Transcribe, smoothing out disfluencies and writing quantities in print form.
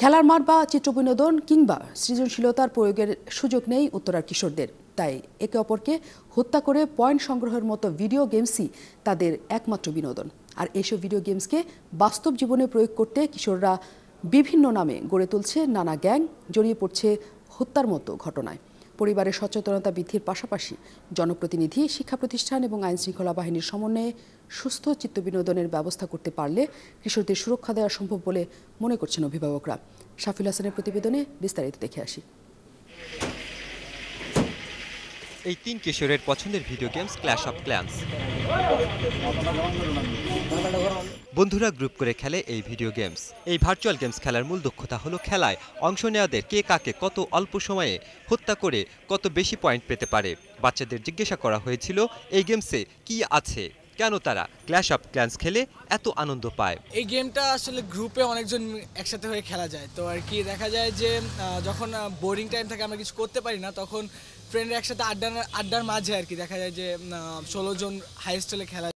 খেলার মাঠ বা চিত্রবিনোদন কিংবা সৃজনশীলতার প্রয়োগের সুযোগ নেই উত্তরার কিশোরদের। তাই একে অপরকে হত্যা করে পয়েন্ট সংগ্রহের মতো ভিডিও গেমসই তাদের একমাত্র বিনোদন। আর এসব ভিডিও গেমসকে বাস্তব জীবনে প্রয়োগ করতে কিশোররা বিভিন্ন নামে গড়ে তুলছে নানা গ্যাং, জড়িয়ে পড়ছে হত্যার মতো ঘটনায়। পরিবারের সচেতনতা বৃদ্ধির পাশাপাশি জনপ্রতিনিধি, শিক্ষা প্রতিষ্ঠান এবং আইনশৃঙ্খলা বাহিনীর সমন্বয়ে সুস্থ চিত্তবিনোদনের ব্যবস্থা করতে পারলে কিশোরদের সুরক্ষা দেওয়া সম্ভব বলে মনে করছেন অভিভাবকরা। শাফিল হাসানের প্রতিবেদনে বিস্তারিত দেখে আসি। এই ৩ কিশোরের পছন্দের video games clash of clans. বন্ধুরা গ্রুপ করে খেলে এই ভিডিও গেমস। এই ভার্চুয়াল গেমস খেলার মূল দক্ষতা হলো খেলায় অংশ নেওয়াদের কে কাকে কত অল্প সময়ে হত্যা করে কত বেশি পয়েন্ট পেতে পারে। বাচ্চাদের জিজ্ঞাসা করা হয়েছিল এই গেমসে কি আছে, কেন তারা ক্ল্যাশ অফ ক্ল্যান্স খেলে এত আনন্দ পায়। এই গেমটা আসলে গ্রুপে অনেকজন একসাথে হয়ে খেলা যায়। তো আর কি দেখা যায় যে যখন বোরিং টাইম থাকে, আমরা কিছু করতে পারি না, তখন ফ্রেন্ডরা একসাথে আড্ডার মাঝে আর কি দেখা যায় যে 16 জন হাইয়েস্ট হলে খেলা